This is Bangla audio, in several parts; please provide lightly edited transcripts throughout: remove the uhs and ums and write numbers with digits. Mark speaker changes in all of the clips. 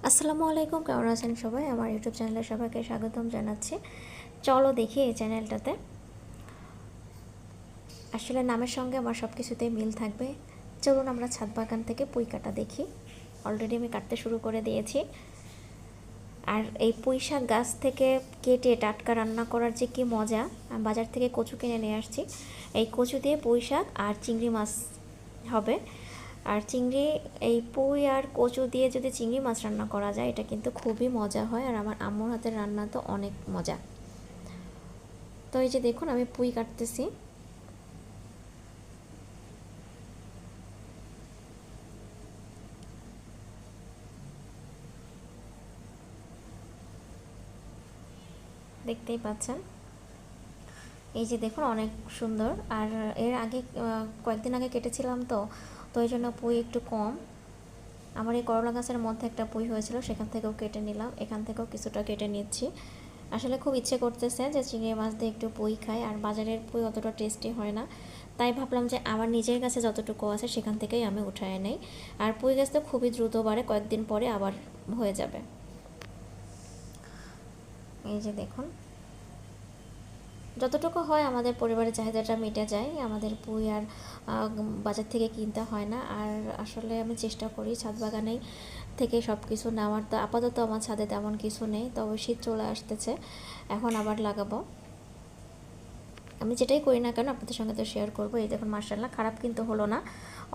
Speaker 1: আসসালামু আলাইকুম, কেমন আছেন সবাই? আমার ইউটিউব চ্যানেলে সবাইকে স্বাগতম জানাচ্ছি। চলো দেখি এই চ্যানেলটাতে আসলে নামের সঙ্গে আমার সব কিছুতেই মিল থাকবে। চলুন আমরা ছাদ বাগান থেকে পুঁই কাটা দেখি। অলরেডি আমি কাটতে শুরু করে দিয়েছি। আর এই পুঁই শাক গাছ থেকে কেটে টাটকা রান্না করার যে কী মজা! আমি বাজার থেকে কচু কিনে নিয়ে আসছি। এই কচু দিয়ে পুঁই শাক আর চিংড়ি মাছ হবে। আর চিংড়ি, এই পুঁই আর কচু দিয়ে যদি চিংড়ি মাছ রান্না করা যায়, এটা কিন্তু খুবই মজা হয়। আর আমার আম্মুর হাতের রান্না তো অনেক মজা। তো এই যে দেখুন, আমি পুঁই কাটতেছি। দেখতেই পাচ্ছেন, এই যে দেখুন অনেক সুন্দর। আর এর আগে কয়েকদিন আগে কেটেছিলাম, তো তো এই জন্য পুঁই একটু কম। আমার এই করলা গাছের মধ্যে একটা পুঁই হয়েছিল, সেখান থেকেও কেটে নিলাম, এখান থেকেও কিছুটা কেটে নিচ্ছি। আসলে খুব ইচ্ছে করতেছে যে চিংড়ি মাছ দিয়ে একটু পুঁই খাই, আর বাজারের পুঁই অতটা টেস্টি হয় না। তাই ভাবলাম যে আমার নিজের কাছে যতটুকু আছে সেখান থেকেই আমি উঠায় নেই। আর পুঁই গাছ তো খুবই দ্রুত বাড়ে, কয়েকদিন পরে আবার হয়ে যাবে। এই যে দেখুন, যতটুকু হয় আমাদের পরিবারের চাহিদাটা মিটে যায়। আমাদের পুঁই আর বাজার থেকে কিনতে হয় না। আর আসলে আমি চেষ্টা করি ছাদ বাগানেই থেকে সব কিছু নেওয়ার। তো আপাতত আমার ছাদে তেমন কিছু নেই, তবে শীত চলে আসতেছে, এখন আবার লাগাবো। আমি যেটাই করি না কেন আপনাদের সঙ্গে তো শেয়ার করবো। এই দেখুন, মার্শাল্লাহ খারাপ কিন্তু হলো না,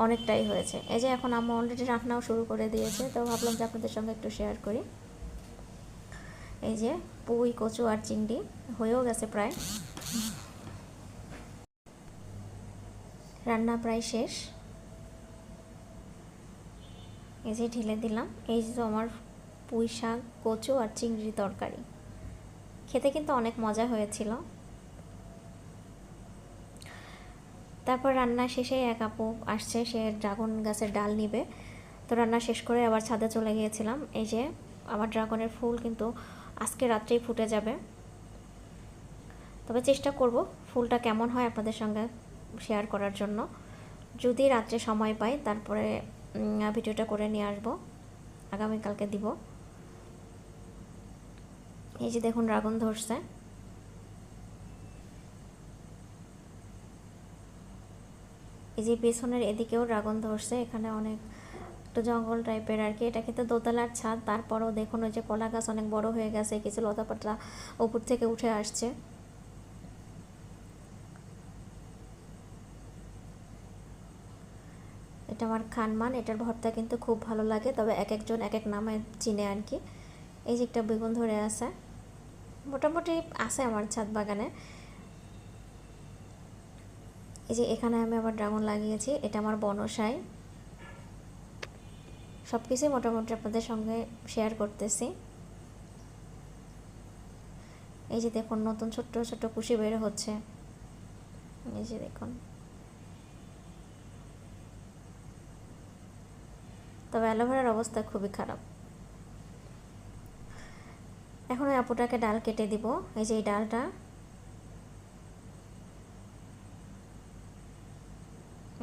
Speaker 1: অনেকটাই হয়েছে। এই যে এখন আম্মু অলরেডি রান্নাও শুরু করে দিয়েছে, তো ভাবলাম যে আপনাদের সঙ্গে একটু শেয়ার করি। এই যে পুঁই, কচু আর চিংড়ি হয়েও গেছে প্রায়, রান্না প্রায় শেষ। এই যে ঢেলে দিলাম। এই যে আমার পুঁই শাক, কচু আর চিংড়ি তরকারি, খেতে কিন্তু অনেক মজা হয়েছিল। তারপর রান্না শেষে এক আপু আসছে, সে ড্রাগন গাছের ডাল নিবে। তো রান্না শেষ করে আবার ছাদে চলে গিয়েছিলাম। এই যে আমার ড্রাগনের ফুল কিন্তু আজকে রাত্রেই ফুটে যাবে। তবে চেষ্টা করব ফুলটা কেমন হয় আপনাদের সঙ্গে শেয়ার করার জন্য। যদি রাত্রে সময় পাই তারপরে ভিডিওটা করে নিয়ে আসবো, আগামীকালকে দিব। এই যে দেখুন ড্রাগন ধরছে। এই যে পেছনের এদিকেও ড্রাগন ধরছে, এখানে অনেক একটু জঙ্গল টাইপের আর কি। এটা কিন্তু দোতলার ছাদ, তারপরেও দেখুন ওই যে কলা গাছ অনেক বড় হয়ে গেছে, কিছু লতাপাতা উপর থেকে উঠে আসছে। এটা আমার খানমান, এটার ভর্তা কিন্তু খুব ভালো লাগে, তবে এক একজন এক এক নামে চিনে আর কি। এই যে একটা বেগুন ধরে আছে, মোটামুটি আছে আমার ছাদ বাগানে। এই যে এখানে আমি আবার ড্রাগন লাগিয়েছি, এটা আমার বনসাই। সব কিছুই মোটামুটি আপনাদের সঙ্গে শেয়ার করতেছি। এই যে দেখুন নতুন ছোট্ট ছোট্ট কুশি বের হচ্ছে। এই যে দেখুন, তবে অ্যালোভেরার অবস্থা খুবই খারাপ। এখন ওই আপুটাকে ডাল কেটে দিব। এই যে এই ডালটা,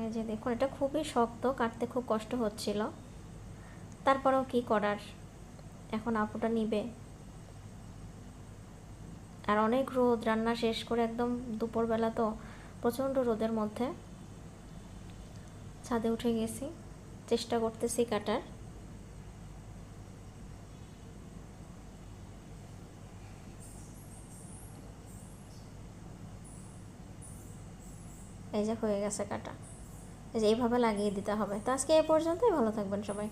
Speaker 1: এই যে দেখুন এটা খুবই শক্ত, কাটতে খুব কষ্ট হচ্ছিল, তারপরেও কি করার, এখন আপুটা নিবে। আর অনেক রোদ, রান্না শেষ করে একদম দুপুরবেলা, তো প্রচণ্ড রোদের মধ্যে ছাদে উঠে গেছি, চেষ্টা করতেছি কাটার। এই যে হয়ে গেছে কাটা। এই যে এইভাবে লাগিয়ে দিতে হবে। তো আজকে এই পর্যন্তই, ভালো থাকবেন সবাই।